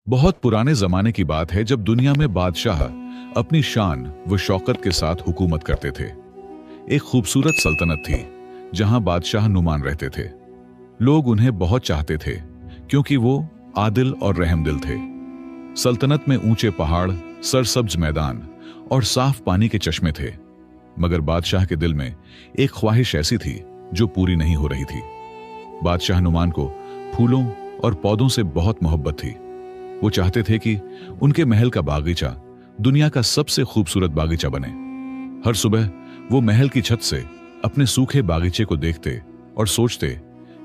बहुत पुराने जमाने की बात है जब दुनिया में बादशाह अपनी शान व शौकत के साथ हुकूमत करते थे। एक खूबसूरत सल्तनत थी जहां बादशाह नुमान रहते थे। लोग उन्हें बहुत चाहते थे क्योंकि वो आदिल और रहमदिल थे। सल्तनत में ऊंचे पहाड़, सरसब्ज मैदान और साफ पानी के चश्मे थे। मगर बादशाह के दिल में एक ख्वाहिश ऐसी थी जो पूरी नहीं हो रही थी। बादशाह नुमान को फूलों और पौधों से बहुत मोहब्बत थी। वो चाहते थे कि उनके महल का बागीचा दुनिया का सबसे खूबसूरत बागीचा बने। हर सुबह वो महल की छत से अपने सूखे बागीचे को देखते और सोचते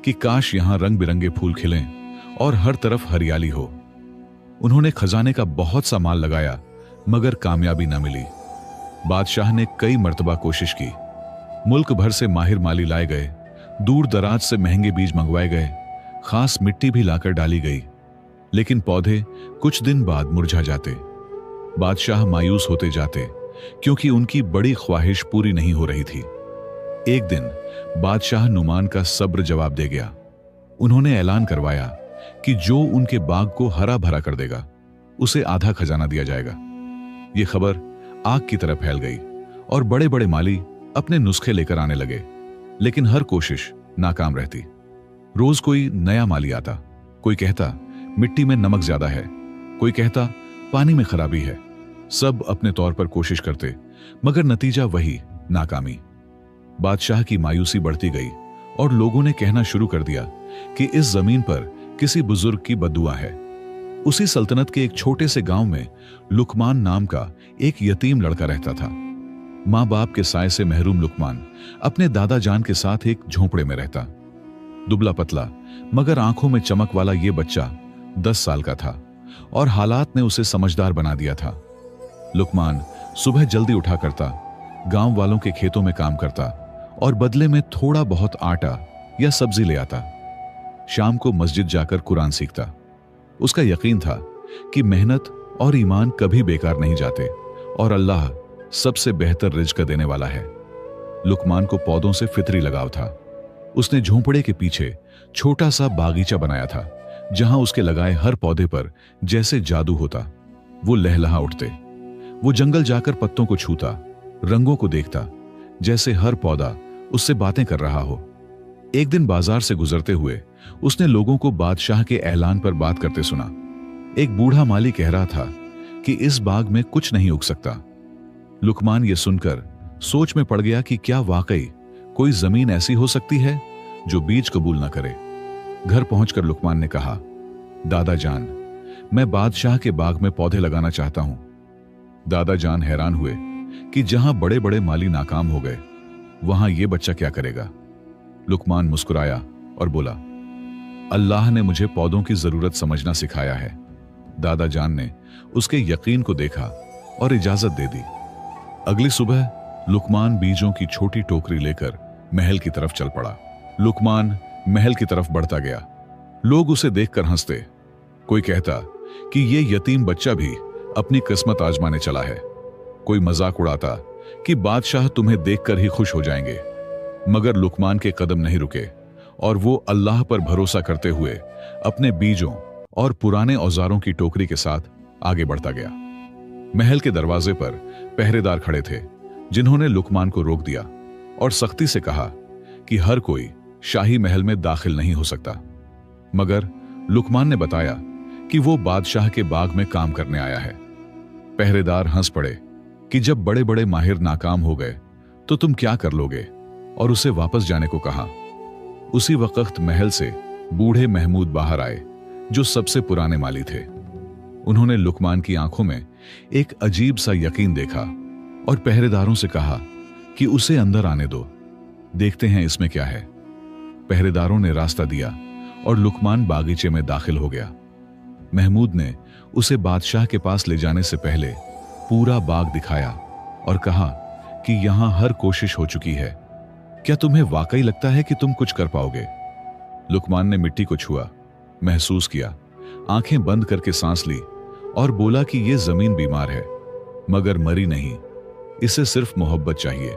कि काश यहां रंग बिरंगे फूल खिलें और हर तरफ हरियाली हो। उन्होंने खजाने का बहुत सा माल लगाया मगर कामयाबी न मिली। बादशाह ने कई मर्तबा कोशिश की। मुल्क भर से माहिर माली लाए गए, दूर दराज से महंगे बीज मंगवाए गए, खास मिट्टी भी लाकर डाली गई, लेकिन पौधे कुछ दिन बाद मुरझा जाते। बादशाह मायूस होते जाते क्योंकि उनकी बड़ी ख्वाहिश पूरी नहीं हो रही थी। एक दिन बादशाह नुमान का सब्र जवाब दे गया। उन्होंने ऐलान करवाया कि जो उनके बाग को हरा भरा कर देगा उसे आधा खजाना दिया जाएगा। यह खबर आग की तरह फैल गई और बड़े बड़े माली अपने नुस्खे लेकर आने लगे, लेकिन हर कोशिश नाकाम रहती। रोज कोई नया माली आता। कोई कहता मिट्टी में नमक ज्यादा है, कोई कहता पानी में खराबी है। सब अपने तौर पर कोशिश करते मगर नतीजा वही, नाकामी। बादशाह की मायूसी बढ़ती गई और लोगों ने कहना शुरू कर दिया कि इस जमीन पर किसी बुजुर्ग की बद्दुआ है। उसी सल्तनत के एक छोटे से गांव में लुकमान नाम का एक यतीम लड़का रहता था। मां बाप के साए से महरूम लुकमान अपने दादा जान के साथ एक झोंपड़े में रहता। दुबला पतला मगर आंखों में चमक वाला ये बच्चा 10 साल का था और हालात ने उसे समझदार बना दिया था। लुकमान सुबह जल्दी उठा करता, गांव वालों के खेतों में काम करता और बदले में थोड़ा बहुत आटा या सब्जी ले आता। शाम को मस्जिद जाकर कुरान सीखता। उसका यकीन था कि मेहनत और ईमान कभी बेकार नहीं जाते और अल्लाह सबसे बेहतर रिज़्क देने वाला है। लुकमान को पौधों से फितरी लगाव था। उसने झोंपड़े के पीछे छोटा सा बागीचा बनाया था जहां उसके लगाए हर पौधे पर जैसे जादू होता। वो लहलहा उठते। वो जंगल जाकर पत्तों को छूता, रंगों को देखता, जैसे हर पौधा उससे बातें कर रहा हो। एक दिन बाजार से गुजरते हुए उसने लोगों को बादशाह के ऐलान पर बात करते सुना। एक बूढ़ा माली कह रहा था कि इस बाग में कुछ नहीं उग सकता। लुकमान ये सुनकर सोच में पड़ गया कि क्या वाकई कोई जमीन ऐसी हो सकती है जो बीज कबूल न करे। घर पहुंचकर लुकमान ने कहा, दादा जान, मैं बादशाह के बाग में पौधे लगाना चाहता हूं। दादा जान हैरान हुए कि जहां बड़े बड़े माली नाकाम हो गए वहां यह बच्चा क्या करेगा। लुकमान मुस्कुराया और बोला, अल्लाह ने मुझे पौधों की जरूरत समझना सिखाया है। दादा जान ने उसके यकीन को देखा और इजाजत दे दी। अगली सुबह लुकमान बीजों की छोटी टोकरी लेकर महल की तरफ चल पड़ा। लुकमान महल की तरफ बढ़ता गया। लोग उसे देखकर हंसते। कोई कहता कि ये यतीम बच्चा भी अपनी किस्मत आजमाने चला है। कोई मजाक उड़ाता कि बादशाह तुम्हें देखकर ही खुश हो जाएंगे। मगर लुकमान के कदम नहीं रुके और वो अल्लाह पर भरोसा करते हुए अपने बीजों और पुराने औजारों की टोकरी के साथ आगे बढ़ता गया। महल के दरवाजे पर पहरेदार खड़े थे जिन्होंने लुकमान को रोक दिया और सख्ती से कहा कि हर कोई शाही महल में दाखिल नहीं हो सकता। मगर लुकमान ने बताया कि वो बादशाह के बाग में काम करने आया है। पहरेदार हंस पड़े कि जब बड़े बड़े माहिर नाकाम हो गए तो तुम क्या कर लोगे, और उसे वापस जाने को कहा। उसी वक्त महल से बूढ़े महमूद बाहर आए जो सबसे पुराने माली थे। उन्होंने लुकमान की आंखों में एक अजीब सा यकीन देखा और पहरेदारों से कहा कि उसे अंदर आने दो, देखते हैं इसमें क्या है। पहरेदारों ने रास्ता दिया और लुकमान बागीचे में दाखिल हो गया। महमूद ने उसे बादशाह के पास ले जाने से पहले पूरा बाग दिखाया और कहा कि यहां हर कोशिश हो चुकी है। क्या तुम्हें वाकई लगता है कि तुम कुछ कर पाओगे? लुकमान ने मिट्टी को छुआ, महसूस किया, आंखें बंद करके सांस ली और बोला कि यह जमीन बीमार है मगर मरी नहीं, इसे सिर्फ मोहब्बत चाहिए।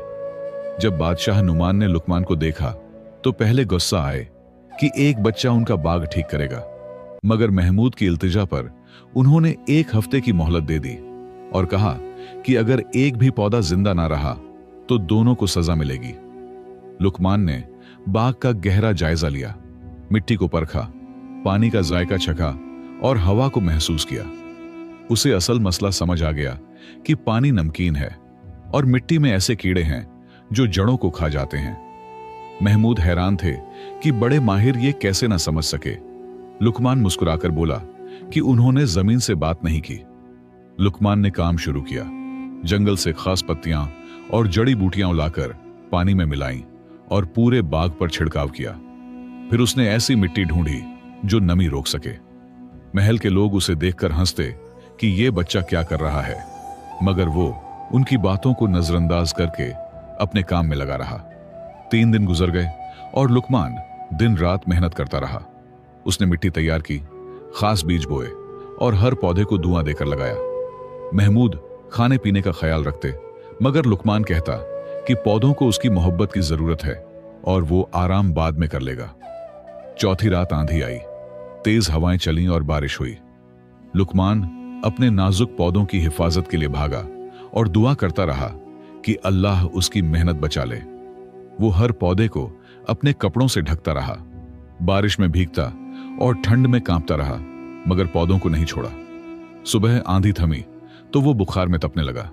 जब बादशाह नुमान ने लुकमान को देखा तो पहले गुस्सा आए कि एक बच्चा उनका बाग ठीक करेगा, मगर महमूद की इल्तिजा पर उन्होंने 1 हफ्ते की मोहलत दे दी और कहा कि अगर एक भी पौधा जिंदा ना रहा तो दोनों को सजा मिलेगी। लुकमान ने बाग का गहरा जायजा लिया, मिट्टी को परखा, पानी का जायका चखा और हवा को महसूस किया। उसे असल मसला समझ आ गया कि पानी नमकीन है और मिट्टी में ऐसे कीड़े हैं जो जड़ों को खा जाते हैं। महमूद हैरान थे कि बड़े माहिर ये कैसे ना समझ सके। लुकमान मुस्कुराकर बोला कि उन्होंने जमीन से बात नहीं की। लुकमान ने काम शुरू किया, जंगल से खास पत्तियां और जड़ी बूटियां लाकर पानी में मिलाई और पूरे बाग पर छिड़काव किया। फिर उसने ऐसी मिट्टी ढूंढी जो नमी रोक सके। महल के लोग उसे देखकर हंसते कि ये बच्चा क्या कर रहा है, मगर वो उनकी बातों को नजरअंदाज करके अपने काम में लगा रहा। 3 दिन गुजर गए और लुकमान दिन रात मेहनत करता रहा। उसने मिट्टी तैयार की, खास बीज बोए और हर पौधे को धुआं देकर लगाया। महमूद खाने पीने का ख्याल रखते, मगर लुकमान कहता कि पौधों को उसकी मोहब्बत की जरूरत है और वो आराम बाद में कर लेगा। चौथी रात आंधी आई, तेज हवाएं चलीं और बारिश हुई। लुकमान अपने नाजुक पौधों की हिफाजत के लिए भागा और दुआ करता रहा कि अल्लाह उसकी मेहनत बचा ले। वो हर पौधे को अपने कपड़ों से ढकता रहा, बारिश में भीगता और ठंड में कांपता रहा, मगर पौधों को नहीं छोड़ा। सुबह आंधी थमी तो वो बुखार में तपने लगा।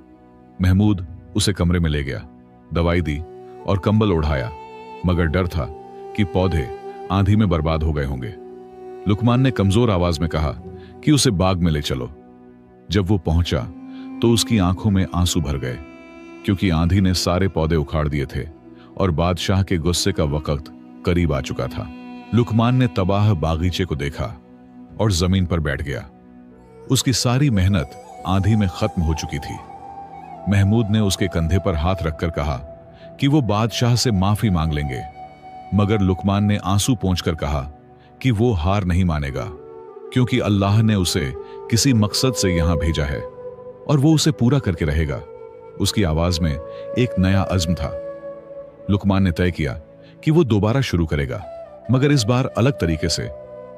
महमूद उसे कमरे में ले गया, दवाई दी और कंबल ओढ़ाया, मगर डर था कि पौधे आंधी में बर्बाद हो गए होंगे। लुकमान ने कमजोर आवाज में कहा कि उसे बाग में ले चलो। जब वो पहुंचा तो उसकी आंखों में आंसू भर गए, क्योंकि आंधी ने सारे पौधे उखाड़ दिए थे और बादशाह के गुस्से का वक्त करीब आ चुका था। लुकमान ने तबाह बागीचे को देखा और जमीन पर बैठ गया। उसकी सारी मेहनत आंधी में खत्म हो चुकी थी। महमूद ने उसके कंधे पर हाथ रखकर कहा कि वो बादशाह से माफी मांग लेंगे, मगर लुकमान ने आंसू पोंछकर कहा कि वो हार नहीं मानेगा, क्योंकि अल्लाह ने उसे किसी मकसद से यहां भेजा है और वो उसे पूरा करके रहेगा। उसकी आवाज में एक नया अज़्म था। लुकमान ने तय किया कि वो दोबारा शुरू करेगा, मगर इस बार अलग तरीके से।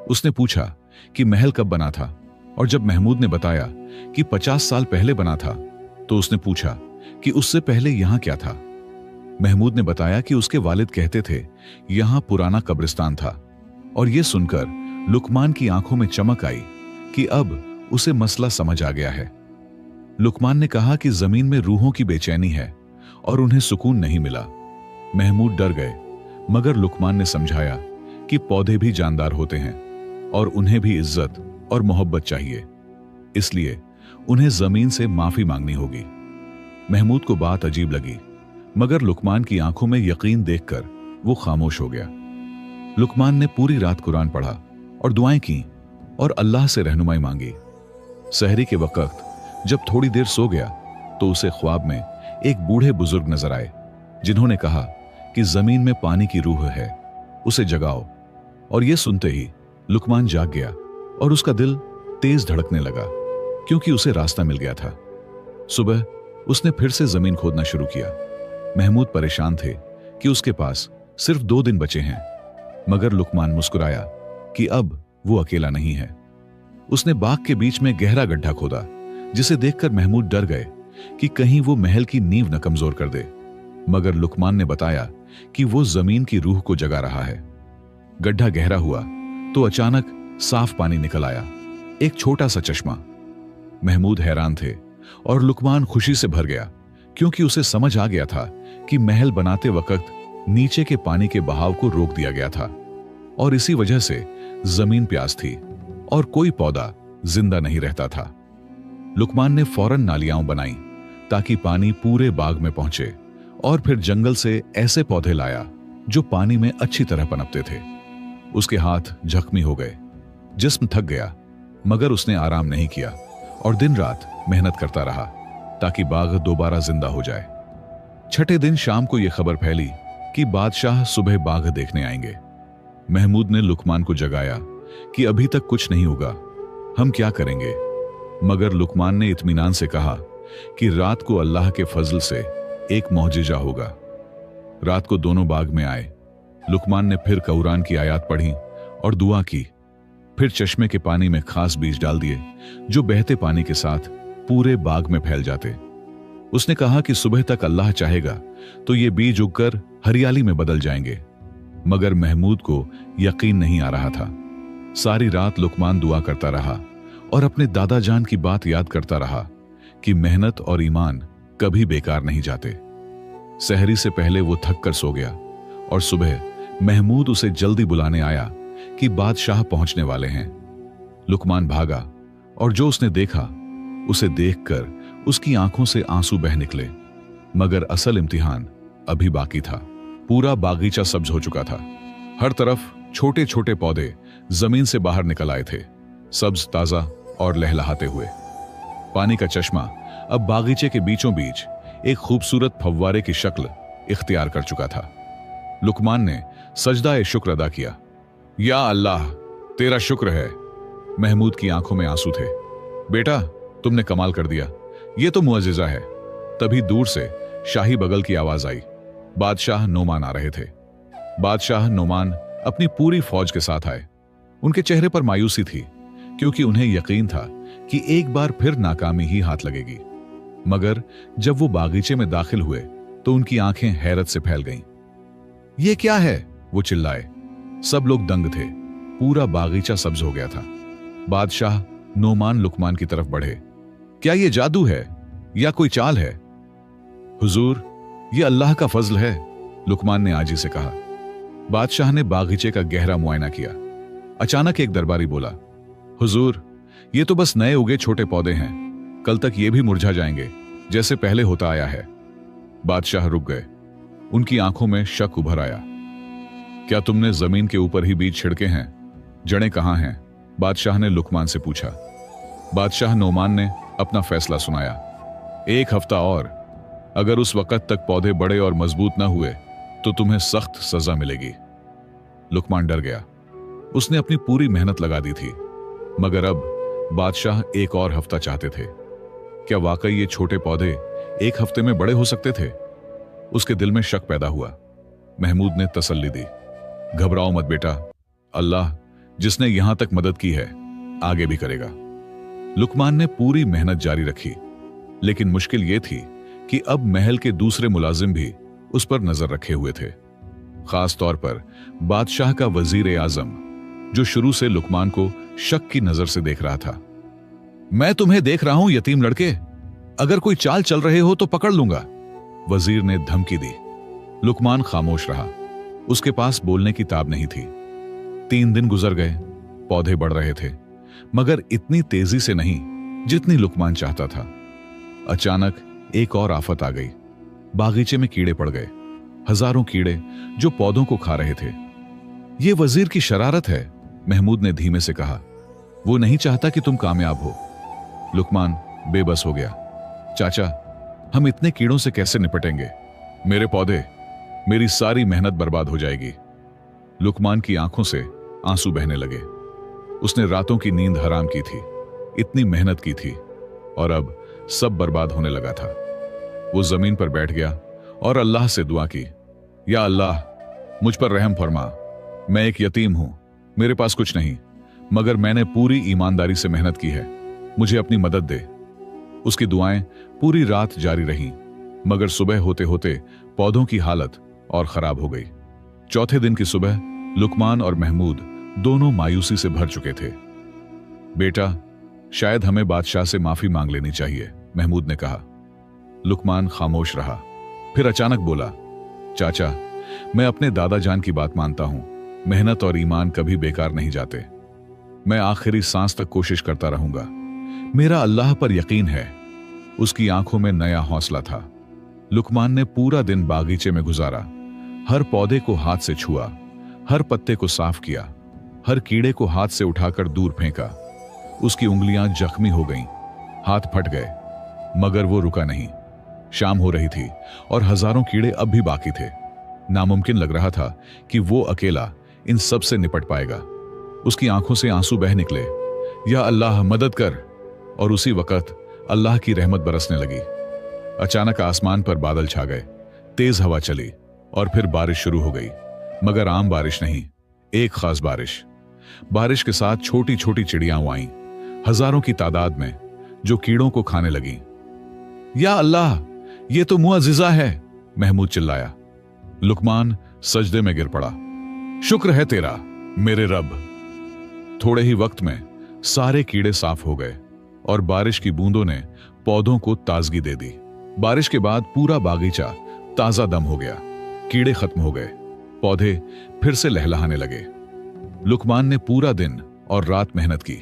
उसने पूछा कि महल कब बना था, और जब महमूद ने बताया कि 50 साल पहले बना था, तो उसने पूछा कि उससे पहले यहां क्या था। महमूद ने बताया कि उसके वालिद कहते थे यहां पुराना कब्रिस्तान था, और यह सुनकर लुकमान की आंखों में चमक आई कि अब उसे मसला समझ आ गया है। लुकमान ने कहा कि जमीन में रूहों की बेचैनी है और उन्हें सुकून नहीं मिला। महमूद डर गए, मगर लुकमान ने समझाया कि पौधे भी जानदार होते हैं और उन्हें भी इज्जत और मोहब्बत चाहिए, इसलिए उन्हें जमीन से माफी मांगनी होगी। महमूद को बात अजीब लगी, मगर लुकमान की आंखों में यकीन देखकर वो खामोश हो गया। लुकमान ने पूरी रात कुरान पढ़ा और दुआएं की और अल्लाह से रहनुमाई मांगी। सहरी के वक्त जब थोड़ी देर सो गया तो उसे ख्वाब में एक बूढ़े बुजुर्ग नजर आए, जिन्होंने कहा कि जमीन में पानी की रूह है, उसे जगाओ। और यह सुनते ही लुकमान जाग गया और उसका दिल तेज धड़कने लगा, क्योंकि उसे रास्ता मिल गया था। सुबह उसने फिर से जमीन खोदना शुरू किया। महमूद परेशान थे कि उसके पास सिर्फ 2 दिन बचे हैं, मगर लुकमान मुस्कुराया कि अब वो अकेला नहीं है। उसने बाग के बीच में गहरा गड्ढा खोदा, जिसे देखकर महमूद डर गए कि कहीं वो महल की नींव न कमजोर कर दे, मगर लुकमान ने बताया कि वो जमीन की रूह को जगा रहा है। गड्ढा गहरा हुआ तो अचानक साफ पानी निकल आया, एक छोटा सा चश्मा। महमूद हैरान थे और लुकमान खुशी से भर गया, क्योंकि उसे समझ आ गया था कि महल बनाते वक्त नीचे के पानी के बहाव को रोक दिया गया था और इसी वजह से जमीन प्यास थी और कोई पौधा जिंदा नहीं रहता था। लुकमान ने फौरन नालियां बनाई ताकि पानी पूरे बाग में पहुंचे, और फिर जंगल से ऐसे पौधे लाया जो पानी में अच्छी तरह पनपते थे। उसके हाथ जख्मी हो गए, जिस्म थक गया, मगर उसने आराम नहीं किया और दिन रात मेहनत करता रहा ताकि बाग दोबारा जिंदा हो जाए। छठे दिन शाम को यह खबर फैली कि बादशाह सुबह बाघ देखने आएंगे। महमूद ने लुकमान को जगाया कि अभी तक कुछ नहीं होगा, हम क्या करेंगे। मगर लुकमान ने इत्मीनान से कहा कि रात को अल्लाह के फजल से एक मौजिजा होगा। रात को दोनों बाग में आए। लुकमान ने फिर कुरान की आयत पढ़ी और दुआ की। फिर चश्मे के पानी में खास बीज डाल दिए जो बहते पानी के साथ पूरे बाग में फैल जाते। उसने कहा कि सुबह तक अल्लाह चाहेगा तो ये बीज उगकर हरियाली में बदल जाएंगे। मगर महमूद को यकीन नहीं आ रहा था। सारी रात लुकमान दुआ करता रहा और अपने दादा जान की बात याद करता रहा कि मेहनत और ईमान कभी बेकार नहीं जाते। सहरी से पहले वो थक कर सो गया और सुबह महमूद उसे जल्दी बुलाने आया कि बादशाह पहुंचने वाले हैं। लुकमान भागा और जो उसने देखा उसे देखकर उसकी आंखों से आंसू बह निकले। मगर असल इम्तिहान अभी बाकी था। पूरा बागीचा सब्ज हो चुका था। हर तरफ छोटे छोटे पौधे जमीन से बाहर निकल आए थे, सब्ज, ताजा और लहलहाते हुए। पानी का चश्मा अब बागीचे के बीचों बीच एक खूबसूरत फव्वारे की शक्ल इख्तियार कर चुका था। लुकमान ने सजदा-ए शुक्र अदा किया। या अल्लाह, तेरा शुक्र है। महमूद की आंखों में आंसू थे। बेटा, तुमने कमाल कर दिया, ये तो मुअजिजा है। तभी दूर से शाही बगल की आवाज आई। बादशाह नोमान आ रहे थे। बादशाह नोमान अपनी पूरी फौज के साथ आए। उनके चेहरे पर मायूसी थी क्योंकि उन्हें यकीन था कि एक बार फिर नाकामी ही हाथ लगेगी। मगर जब वो बागीचे में दाखिल हुए तो उनकी आंखें हैरत से फैल गईं। ये क्या है? वो चिल्लाए। सब लोग दंग थे। पूरा बागीचा सब्ज हो गया था। बादशाह नोमान लुकमान की तरफ बढ़े। क्या ये जादू है या कोई चाल है? हुजूर, ये अल्लाह का फजल है, लुकमान ने आजी से कहा। बादशाह ने बागीचे का गहरा मुआयना किया। अचानक एक दरबारी बोला, हुजूर, ये तो बस नए उगे छोटे पौधे हैं। कल तक ये भी मुरझा जाएंगे जैसे पहले होता आया है। बादशाह रुक गए। उनकी आंखों में शक उभर आया। क्या तुमने जमीन के ऊपर ही बीज छिड़के हैं? जड़ें कहां हैं? बादशाह ने लुकमान से पूछा। बादशाह नोमान ने अपना फैसला सुनाया। 1 हफ्ता और, अगर उस वक्त तक पौधे बड़े और मजबूत न हुए तो तुम्हें सख्त सजा मिलेगी। लुकमान डर गया। उसने अपनी पूरी मेहनत लगा दी थी, मगर अब बादशाह 1 और हफ्ता चाहते थे। क्या वाकई ये छोटे पौधे 1 हफ्ते में बड़े हो सकते थे? उसके दिल में शक पैदा हुआ। महमूद ने तसल्ली दी। घबराओ मत बेटा, अल्लाह जिसने यहां तक मदद की है आगे भी करेगा। लुकमान ने पूरी मेहनत जारी रखी, लेकिन मुश्किल यह थी कि अब महल के दूसरे मुलाजिम भी उस पर नजर रखे हुए थे। खास तौर पर बादशाह का वजीर आजम, जो शुरू से लुकमान को शक की नजर से देख रहा था। मैं तुम्हें देख रहा हूं यतीम लड़के, अगर कोई चाल चल रहे हो तो पकड़ लूंगा, वजीर ने धमकी दी। लुकमान खामोश रहा। उसके पास बोलने की ताब नहीं थी। 3 दिन गुजर गए। पौधे बढ़ रहे थे, मगर इतनी तेजी से नहीं जितनी लुकमान चाहता था। अचानक एक और आफत आ गई। बागीचे में कीड़े पड़ गए। हजारों कीड़े जो पौधों को खा रहे थे। यह वजीर की शरारत है, महमूद ने धीमे से कहा। वो नहीं चाहता कि तुम कामयाब हो। लुकमान बेबस हो गया। चाचा, हम इतने कीड़ों से कैसे निपटेंगे? मेरे पौधे, मेरी सारी मेहनत बर्बाद हो जाएगी। लुकमान की आंखों से आंसू बहने लगे। उसने रातों की नींद हराम की थी, इतनी मेहनत की थी, और अब सब बर्बाद होने लगा था। वो जमीन पर बैठ गया और अल्लाह से दुआ की। या अल्लाह, मुझ पर रहम फरमा। मैं एक यतीम हूं, मेरे पास कुछ नहीं, मगर मैंने पूरी ईमानदारी से मेहनत की है। मुझे अपनी मदद दे। उसकी दुआएं पूरी रात जारी रहीं, मगर सुबह होते होते पौधों की हालत और खराब हो गई। चौथे दिन की सुबह लुकमान और महमूद दोनों मायूसी से भर चुके थे। बेटा, शायद हमें बादशाह से माफी मांग लेनी चाहिए, महमूद ने कहा। लुकमान खामोश रहा। फिर अचानक बोला, चाचा, मैं अपने दादा जान की बात मानता हूं। मेहनत और ईमान कभी बेकार नहीं जाते। मैं आखिरी सांस तक कोशिश करता रहूंगा। मेरा अल्लाह पर यकीन है। उसकी आंखों में नया हौसला था। लुकमान ने पूरा दिन बागीचे में गुजारा। हर पौधे को हाथ से छुआ, हर पत्ते को साफ किया, हर कीड़े को हाथ से उठाकर दूर फेंका। उसकी उंगलियां जख्मी हो गईं, हाथ फट गए, मगर वो रुका नहीं। शाम हो रही थी और हजारों कीड़े अब भी बाकी थे। नामुमकिन लग रहा था कि वो अकेला इन सब से निपट पाएगा। उसकी आंखों से आंसू बह निकले। या अल्लाह, मदद कर। और उसी वक्त अल्लाह की रहमत बरसने लगी। अचानक आसमान पर बादल छा गए। तेज हवा चली और फिर बारिश शुरू हो गई, मगर आम बारिश नहीं, एक खास बारिश। बारिश के साथ छोटी छोटी चिड़ियां आईं, हजारों की तादाद में, जो कीड़ों को खाने लगीं। या अल्लाह, ये तो मुअज्जिज़ा है, महमूद चिल्लाया। लुकमान सजदे में गिर पड़ा। शुक्र है तेरा मेरे रब। थोड़े ही वक्त में सारे कीड़े साफ हो गए और बारिश की बूंदों ने पौधों को ताजगी दे दी। बारिश के बाद पूरा बागीचा ताजा दम हो गया। कीड़े खत्म हो गए, पौधे फिर से लहलहाने लगे। लुकमान ने पूरा दिन और रात मेहनत की,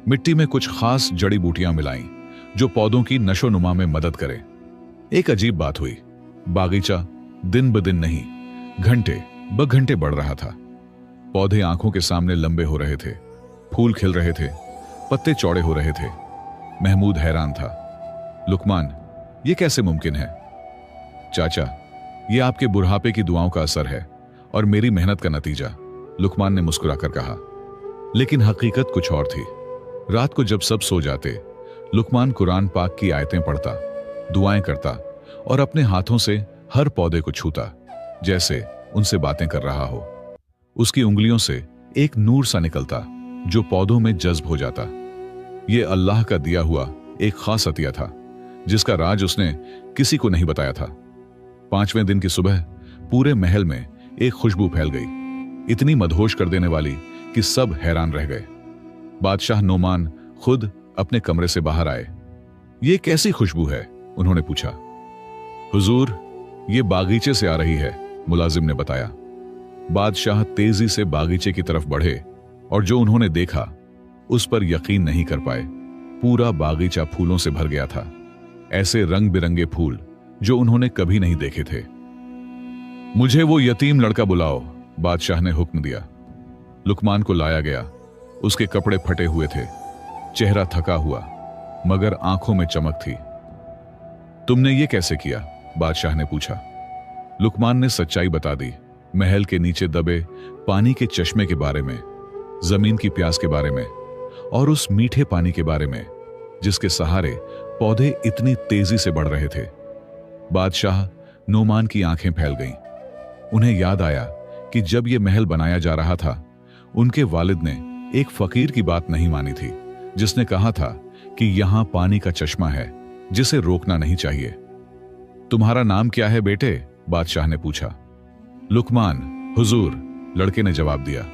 मिट्टी में कुछ खास जड़ी बूटियां मिलाईं जो पौधों की नशोनुमा में मदद करें। एक अजीब बात हुई, बागीचा दिन ब दिन नहीं, घंटे ब घंटे बढ़ रहा था। पौधे आंखों के सामने लंबे हो रहे थे, फूल खिल रहे थे, पत्ते चौड़े हो रहे थे। महमूद हैरान था। लुकमान, ये कैसे मुमकिन है? चाचा, ये आपके बुढ़ापे की दुआओं का असर है और मेरी मेहनत का नतीजा, लुकमान ने मुस्कुराकर कहा। लेकिन हकीकत कुछ और थी। रात को जब सब सो जाते, लुकमान कुरान पाक की आयतें पढ़ता, दुआएं करता और अपने हाथों से हर पौधे को छूता, जैसे उनसे बातें कर रहा हो। उसकी उंगलियों से एक नूर सा निकलता जो पौधों में जज्ब हो जाता। यह अल्लाह का दिया हुआ एक खास अतिया था, जिसका राज उसने किसी को नहीं बताया था। 5वें दिन की सुबह पूरे महल में एक खुशबू फैल गई, इतनी मदहोश कर देने वाली कि सब हैरान रह गए। बादशाह नोमान खुद अपने कमरे से बाहर आए। ये कैसी खुशबू है? उन्होंने पूछा। हुजूर, ये बागीचे से आ रही है, मुलाजिम ने बताया। बादशाह तेजी से बागीचे की तरफ बढ़े और जो उन्होंने देखा उस पर यकीन नहीं कर पाए। पूरा बागीचा फूलों से भर गया था, ऐसे रंग बिरंगे फूल जो उन्होंने कभी नहीं देखे थे। मुझे वो यतीम लड़का बुलाओ, बादशाह ने हुक्म दिया। लुकमान को लाया गया। उसके कपड़े फटे हुए थे, चेहरा थका हुआ, मगर आंखों में चमक थी। तुमने ये कैसे किया? बादशाह ने पूछा। लुकमान ने सच्चाई बता दी, महल के नीचे दबे पानी के चश्मे के बारे में, जमीन की प्यास के बारे में और उस मीठे पानी के बारे में जिसके सहारे पौधे इतनी तेजी से बढ़ रहे थे। बादशाह नोमान की आंखें फैल गईं। उन्हें याद आया कि जब यह महल बनाया जा रहा था, उनके वालिद ने एक फकीर की बात नहीं मानी थी, जिसने कहा था कि यहां पानी का चश्मा है जिसे रोकना नहीं चाहिए। तुम्हारा नाम क्या है बेटे? बादशाह ने पूछा। लुकमान, हुजूर, लड़के ने जवाब दिया।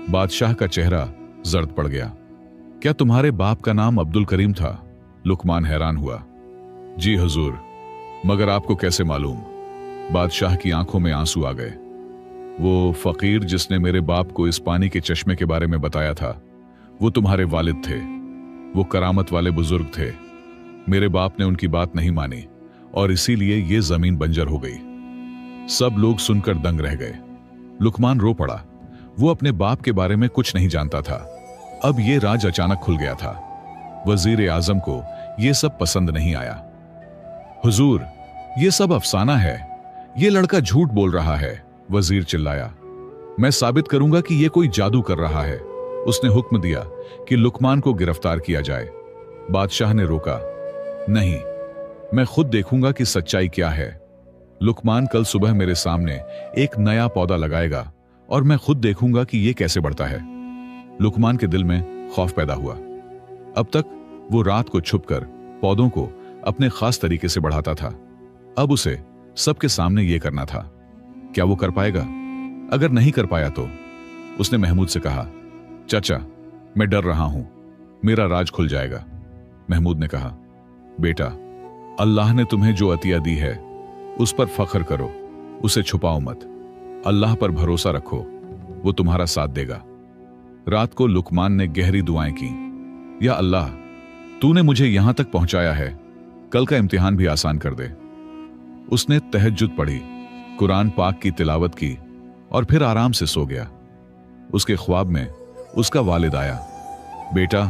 बादशाह का चेहरा जर्द पड़ गया। क्या तुम्हारे बाप का नाम अब्दुल करीम था? लुकमान हैरान हुआ। जी हुजूर, मगर आपको कैसे मालूम? बादशाह की आंखों में आंसू आ गए। वो फकीर जिसने मेरे बाप को इस पानी के चश्मे के बारे में बताया था, वो तुम्हारे वालिद थे। वो करामत वाले बुजुर्ग थे। मेरे बाप ने उनकी बात नहीं मानी और इसीलिए ये जमीन बंजर हो गई। सब लोग सुनकर दंग रह गए। लुकमान रो पड़ा। वो अपने बाप के बारे में कुछ नहीं जानता था। अब ये राज अचानक खुल गया था। वजीर आजम को यह सब पसंद नहीं आया। हुजूर, ये सब अफसाना है, ये लड़का झूठ बोल रहा है, वजीर चिल्लाया। मैं साबित करूंगा कि यह कोई जादू कर रहा है। उसने हुक्म दिया कि लुकमान को गिरफ्तार किया जाए। बादशाह ने रोका। नहीं, मैं खुद देखूंगा कि सच्चाई क्या है। लुकमान कल सुबह मेरे सामने एक नया पौधा लगाएगा और मैं खुद देखूंगा कि यह कैसे बढ़ता है। लुकमान के दिल में खौफ पैदा हुआ। अब तक वो रात को छुपकर पौधों को अपने खास तरीके से बढ़ाता था। अब उसे सबके सामने यह करना था। क्या वो कर पाएगा? अगर नहीं कर पाया तो? उसने महमूद से कहा, चाचा, मैं डर रहा हूं, मेरा राज खुल जाएगा। महमूद ने कहा, बेटा, अल्लाह ने तुम्हें जो अतिया दी है उस पर फख्र करो, उसे छुपाओ मत। अल्लाह पर भरोसा रखो, वो तुम्हारा साथ देगा। रात को लुकमान ने गहरी दुआएं की। या अल्लाह, तूने मुझे यहां तक पहुंचाया है, कल का इम्तिहान भी आसान कर दे। उसने तहज्जुद पढ़ी, कुरान पाक की तिलावत की और फिर आराम से सो गया। उसके ख्वाब में उसका वालिद आया। बेटा,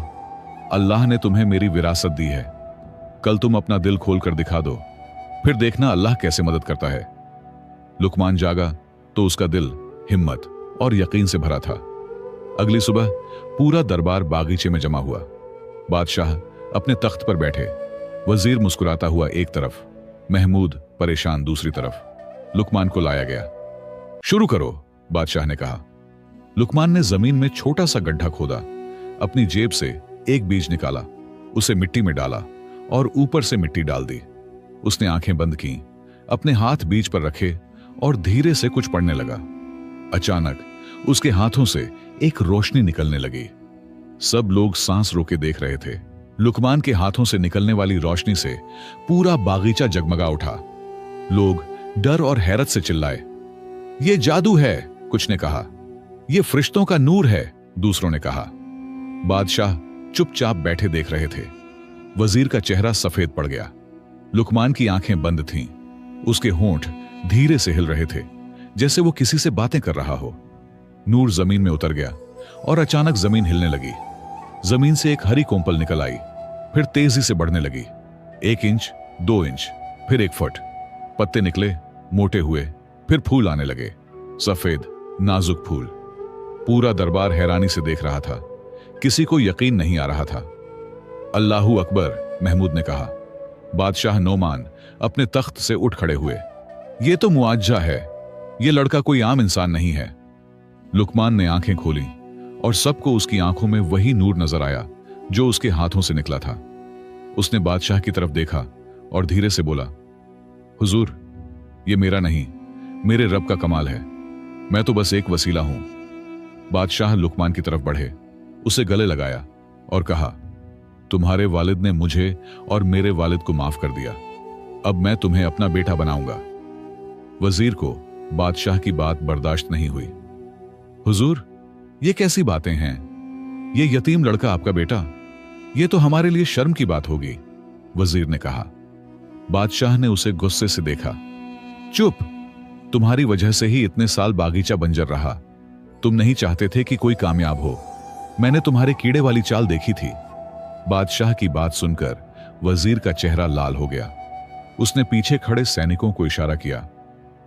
अल्लाह ने तुम्हें मेरी विरासत दी है, कल तुम अपना दिल खोल कर दिखा दो, फिर देखना अल्लाह कैसे मदद करता है। लुकमान जागा तो उसका दिल हिम्मत और यकीन से भरा था। अगली सुबह पूरा दरबार बागीचे में जमा हुआ। बादशाह अपने तख्त पर बैठे, वजीर मुस्कुराता हुआ एक तरफ, महमूद परेशान दूसरी तरफ। लुकमान को लाया गया। शुरू करो, बादशाह ने कहा। लुकमान ने जमीन में छोटा सा गड्ढा खोदा, अपनी जेब से एक बीज निकाला, उसे मिट्टी में डाला और ऊपर से मिट्टी डाल दी। उसने आंखें बंद की, अपने हाथ बीज पर रखे और धीरे से कुछ पढ़ने लगा। अचानक उसके हाथों से एक रोशनी निकलने लगी। सब लोग सांस रोके देख रहे थे। लुकमान के हाथों से निकलने वाली रोशनी से पूरा बागीचा जगमगा उठा। लोग डर और हैरत से चिल्लाए, ये जादू है, कुछ ने कहा। ये फरिश्तों का नूर है, दूसरों ने कहा। बादशाह चुपचाप बैठे देख रहे थे। वजीर का चेहरा सफेद पड़ गया। लुकमान की आंखें बंद थीं। उसके होंठ धीरे से हिल रहे थे, जैसे वो किसी से बातें कर रहा हो। नूर जमीन में उतर गया और अचानक जमीन हिलने लगी। जमीन से एक हरी कोंपल निकल आई, फिर तेजी से बढ़ने लगी। 1 इंच, 2 इंच, फिर 1 फुट। पत्ते निकले, मोटे हुए, फिर फूल आने लगे, सफेद नाजुक फूल। पूरा दरबार हैरानी से देख रहा था। किसी को यकीन नहीं आ रहा था। अल्लाहू अकबर, महमूद ने कहा। बादशाह नोमान अपने तख्त से उठ खड़े हुए। यह तो मुआज्जा है, यह लड़का कोई आम इंसान नहीं है। लुकमान ने आंखें खोली और सबको उसकी आंखों में वही नूर नजर आया जो उसके हाथों से निकला था। उसने बादशाह की तरफ देखा और धीरे से बोला, हुजूर, यह मेरा नहीं, मेरे रब का कमाल है। मैं तो बस एक वसीला हूं। बादशाह लुकमान की तरफ बढ़े, उसे गले लगाया और कहा, तुम्हारे वालिद ने मुझे और मेरे वालिद को माफ कर दिया। अब मैं तुम्हें अपना बेटा बनाऊंगा। वजीर को बादशाह की बात बर्दाश्त नहीं हुई। हुजूर, ये कैसी बातें हैं? ये यतीम लड़का आपका बेटा? ये तो हमारे लिए शर्म की बात होगी, वजीर ने कहा। बादशाह ने उसे गुस्से से देखा। चुप, तुम्हारी वजह से ही इतने साल बागीचा बंजर रहा। तुम नहीं चाहते थे कि कोई कामयाब हो। मैंने तुम्हारे कीड़े वाली चाल देखी थी। बादशाह की बात सुनकर वजीर का चेहरा लाल हो गया। उसने पीछे खड़े सैनिकों को इशारा किया,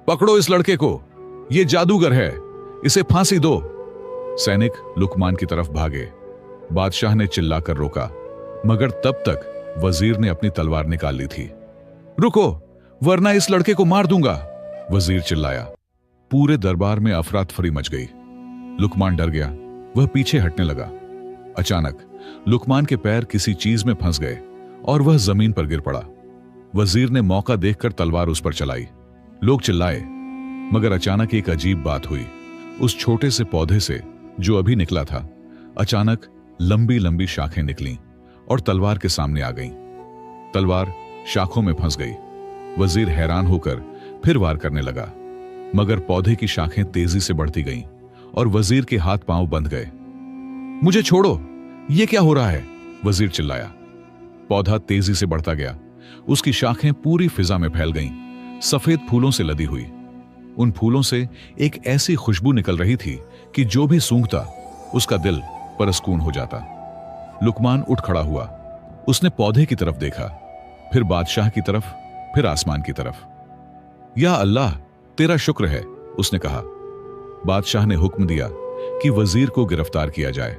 पकड़ो इस लड़के को, यह जादूगर है, इसे फांसी दो। सैनिक लुकमान की तरफ भागे। बादशाह ने चिल्लाकर रोका, मगर तब तक वजीर ने अपनी तलवार निकाल ली थी। रुको, वरना इस लड़के को मार दूंगा, वजीर चिल्लाया। पूरे दरबार में अफरा तफरी मच गई। लुकमान डर गया, वह पीछे हटने लगा। अचानक लुकमान के पैर किसी चीज में फंस गए और वह जमीन पर गिर पड़ा। वजीर ने मौका देखकर तलवार उस पर चलाई। लोग चिल्लाए, मगर अचानक एक अजीब बात हुई। उस छोटे से पौधे से जो अभी निकला था, अचानक लंबी लंबी शाखें निकलीं और तलवार के सामने आ गईं। तलवार शाखों में फंस गई। वजीर हैरान होकर फिर वार करने लगा, मगर पौधे की शाखें तेजी से बढ़ती गईं और वजीर के हाथ पांव बंध गए। मुझे छोड़ो, यह क्या हो रहा है? वजीर चिल्लाया। पौधा तेजी से बढ़ता गया। उसकी शाखें पूरी फिजा में फैल गईं, सफेद फूलों से लदी हुई। उन फूलों से एक ऐसी खुशबू निकल रही थी कि जो भी सूंघता उसका दिल परस्कून हो जाता। लुकमान उठ खड़ा हुआ। उसने पौधे की तरफ देखा, फिर बादशाह की तरफ, फिर आसमान की तरफ। या अल्लाह, तेरा शुक्र है, उसने कहा। बादशाह ने हुक्म दिया कि वजीर को गिरफ्तार किया जाए।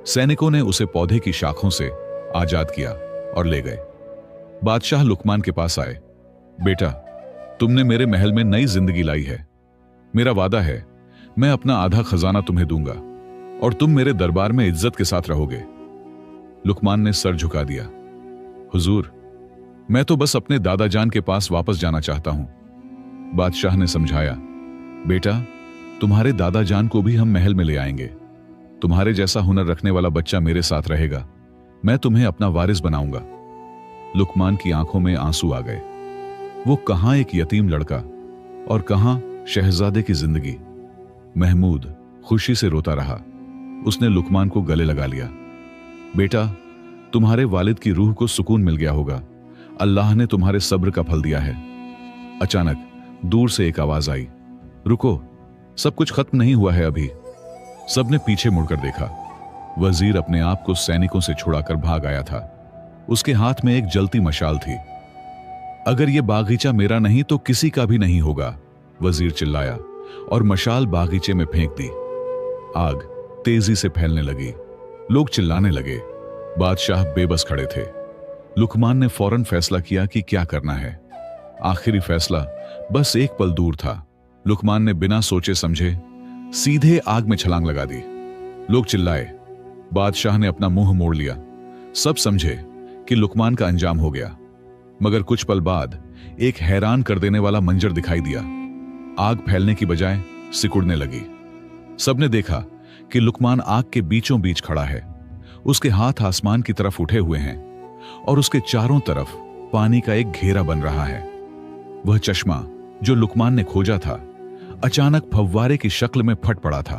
सैनिकों ने उसे पौधे की शाखों से आजाद किया और ले गए। बादशाह लुकमान के पास आए। बेटा, तुमने मेरे महल में नई जिंदगी लाई है। मेरा वादा है, मैं अपना आधा खजाना तुम्हें दूंगा और तुम मेरे दरबार में इज्जत के साथ रहोगे। लुकमान ने सर झुका दिया। हुजूर, मैं तो बस अपने दादा जान के पास वापस जाना चाहता हूं। बादशाह ने समझाया, बेटा, तुम्हारे दादा जान को भी हम महल में ले आएंगे। तुम्हारे जैसा हुनर रखने वाला बच्चा मेरे साथ रहेगा। मैं तुम्हें अपना वारिस बनाऊंगा। लुकमान की आंखों में आंसू आ गए। वो कहां एक यतीम लड़का और कहां शहजादे की जिंदगी। महमूद खुशी से रोता रहा। उसने लुकमान को गले लगा लिया। बेटा, तुम्हारे वालिद की रूह को सुकून मिल गया होगा। अल्लाह ने तुम्हारे सब्र का फल दिया है। अचानक दूर से एक आवाज आई, रुको, सब कुछ खत्म नहीं हुआ है अभी। सबने पीछे मुड़कर देखा। वजीर अपने आप को सैनिकों से छुड़ाकर भाग आया था। उसके हाथ में एक जलती मशाल थी। अगर यह बागीचा मेरा नहीं तो किसी का भी नहीं होगा, वजीर चिल्लाया और मशाल बागीचे में फेंक दी। आग तेजी से फैलने लगी। लोग चिल्लाने लगे। बादशाह बेबस खड़े थे। लुकमान ने फौरन फैसला किया कि क्या करना है। आखिरी फैसला बस एक पल दूर था। लुकमान ने बिना सोचे समझे सीधे आग में छलांग लगा दी। लोग चिल्लाए। बादशाह ने अपना मुंह मोड़ लिया। सब समझे कि लुकमान का अंजाम हो गया। मगर कुछ पल बाद एक हैरान कर देने वाला मंजर दिखाई दिया। आग फैलने की बजाय सिकुड़ने लगी। सबने देखा कि लुकमान आग के बीचों बीच खड़ा है। उसके हाथ आसमान की तरफ उठे हुए हैं और उसके चारों तरफ पानी का एक घेरा बन रहा है। वह चश्मा जो लुकमान ने खोजा था अचानक फव्वारे की शक्ल में फट पड़ा था।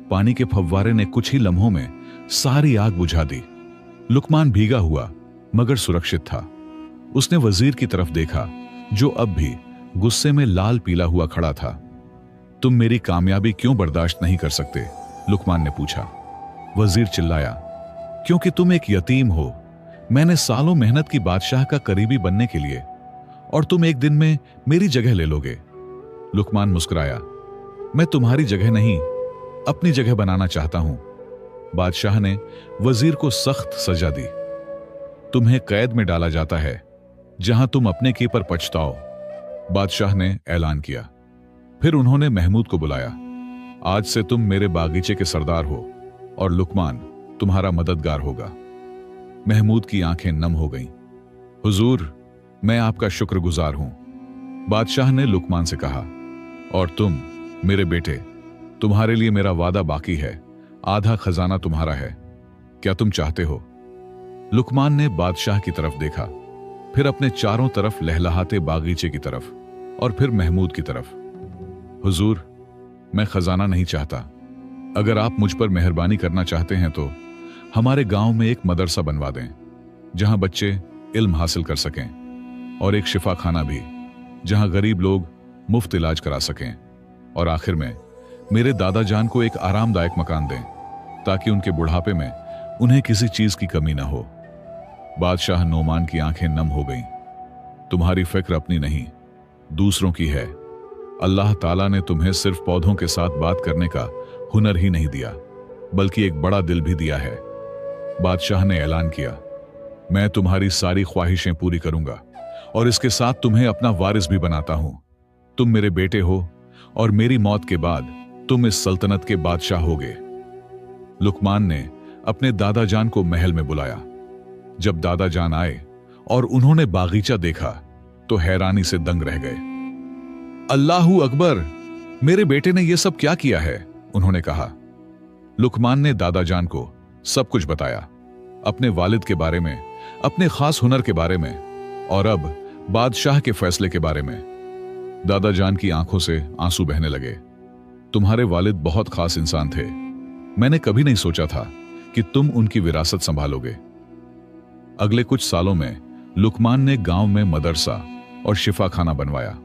पानी के फव्वारे ने कुछ ही लम्हों में सारी आग बुझा दी। लुकमान भीगा हुआ मगर सुरक्षित था। उसने वजीर की तरफ देखा जो अब भी गुस्से में लाल पीला हुआ खड़ा था। तुम मेरी कामयाबी क्यों बर्दाश्त नहीं कर सकते? लुकमान ने पूछा। वजीर चिल्लाया, क्योंकि तुम एक यतीम हो। मैंने सालों मेहनत की बादशाह का करीबी बनने के लिए, और तुम एक दिन में मेरी जगह ले लोगे। लुकमान मुस्कुराया, मैं तुम्हारी जगह नहीं अपनी जगह बनाना चाहता हूं। बादशाह ने वजीर को सख्त सजा दी। तुम्हें कैद में डाला जाता है जहां तुम अपने की पर पछताओ, बादशाह ने ऐलान किया। फिर उन्होंने महमूद को बुलाया। आज से तुम मेरे बागीचे के सरदार हो और लुकमान तुम्हारा मददगार होगा। महमूद की आंखें नम हो गईं। हुजूर, मैं आपका शुक्रगुजार हूं, बादशाह ने लुकमान से कहा। और तुम मेरे बेटे, तुम्हारे लिए मेरा वादा बाकी है। आधा खजाना तुम्हारा है। क्या तुम चाहते हो? लुकमान ने बादशाह की तरफ देखा, फिर अपने चारों तरफ लहलहाते बागीचे की तरफ और फिर महमूद की तरफ। हुजूर, मैं खजाना नहीं चाहता। अगर आप मुझ पर मेहरबानी करना चाहते हैं तो हमारे गांव में एक मदरसा बनवा दें जहां बच्चे इल्म हासिल कर सकें, और एक शिफा खाना भी जहां गरीब लोग मुफ्त इलाज करा सकें। और आखिर में मेरे दादा जान को एक आरामदायक मकान दें ताकि उनके बुढ़ापे में उन्हें किसी चीज की कमी ना हो। बादशाह नोमान की आंखें नम हो गईं। तुम्हारी फिक्र अपनी नहीं, दूसरों की है। अल्लाह ताला ने तुम्हें सिर्फ पौधों के साथ बात करने का हुनर ही नहीं दिया, बल्कि एक बड़ा दिल भी दिया है। बादशाह ने ऐलान किया, मैं तुम्हारी सारी ख्वाहिशें पूरी करूंगा और इसके साथ तुम्हें अपना वारिस भी बनाता हूं। तुम मेरे बेटे हो और मेरी मौत के बाद तुम इस सल्तनत के बादशाह होगे। लुकमान ने अपने दादा जान को महल में बुलाया। जब दादा जान आए और उन्होंने बागीचा देखा तो हैरानी से दंग रह गए। अल्लाहू अकबर, मेरे बेटे ने यह सब क्या किया है? उन्होंने कहा। लुकमान ने दादा जान को सब कुछ बताया, अपने वालिद के बारे में, अपने खास हुनर के बारे में और अब बादशाह के फैसले के बारे में। दादा जान की आंखों से आंसू बहने लगे। तुम्हारे वालिद बहुत खास इंसान थे। मैंने कभी नहीं सोचा था कि तुम उनकी विरासत संभालोगे। अगले कुछ सालों में लुकमान ने गांव में मदरसा और शिफा खाना बनवाया।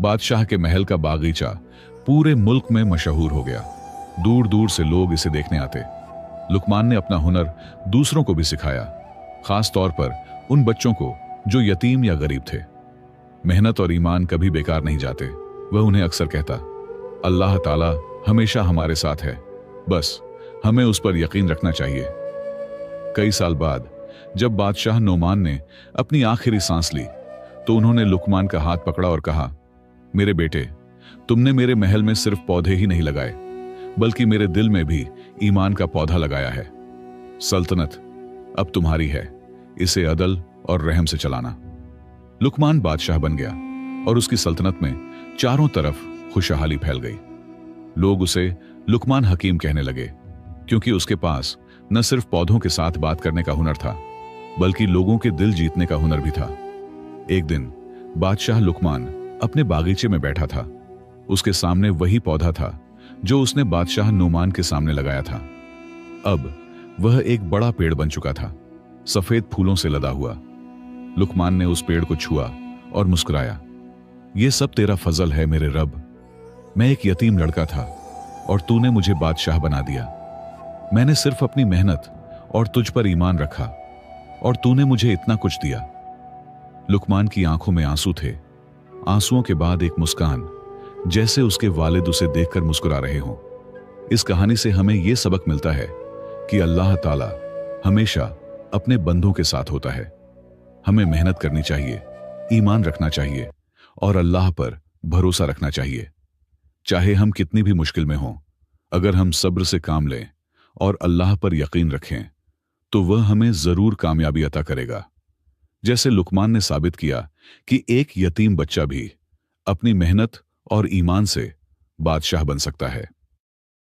बादशाह के महल का बागीचा पूरे मुल्क में मशहूर हो गया। दूर दूर से लोग इसे देखने आते। लुकमान ने अपना हुनर दूसरों को भी सिखाया, खास तौर पर उन बच्चों को जो यतीम या गरीब थे। मेहनत और ईमान कभी बेकार नहीं जाते। वह उन्हें अक्सर कहता, अल्लाह ताला हमेशा हमारे साथ है, बस हमें उस पर यकीन रखना चाहिए। कई साल बाद जब बादशाह नोमान ने अपनी आखिरी सांस ली तो उन्होंने लुकमान का हाथ पकड़ा और कहा, मेरे बेटे, तुमने मेरे महल में सिर्फ पौधे ही नहीं लगाए, बल्कि मेरे दिल में भी ईमान का पौधा लगाया है। सल्तनत अब तुम्हारी है, इसे अदल और रहम से चलाना। लुकमान बादशाह बन गया और उसकी सल्तनत में चारों तरफ खुशहाली फैल गई। लोग उसे लुकमान हकीम कहने लगे, क्योंकि उसके पास न सिर्फ पौधों के साथ बात करने का हुनर था, बल्कि लोगों के दिल जीतने का हुनर भी था। एक दिन बादशाह लुकमान अपने बागीचे में बैठा था। उसके सामने वही पौधा था जो उसने बादशाह नोमान के सामने लगाया था। अब वह एक बड़ा पेड़ बन चुका था, सफेद फूलों से लदा हुआ। लुकमान ने उस पेड़ को छुआ और मुस्कुराया। यह सब तेरा फजल है मेरे रब। मैं एक यतीम लड़का था और तूने मुझे बादशाह बना दिया। मैंने सिर्फ अपनी मेहनत और तुझ पर ईमान रखा और तूने मुझे इतना कुछ दिया। लुकमान की आंखों में आंसू थे, आंसुओं के बाद एक मुस्कान, जैसे उसके वालिद उसे देखकर मुस्कुरा रहे हों। इस कहानी से हमें यह सबक मिलता है कि अल्लाह ताला हमेशा अपने बंदों के साथ होता है। हमें मेहनत करनी चाहिए, ईमान रखना चाहिए और अल्लाह पर भरोसा रखना चाहिए। चाहे हम कितनी भी मुश्किल में हों, अगर हम सब्र से काम लें और अल्लाह पर यकीन रखें तो वह हमें जरूर कामयाबी अता करेगा। जैसे लुकमान ने साबित किया कि एक यतीम बच्चा भी अपनी मेहनत और ईमान से बादशाह बन सकता है।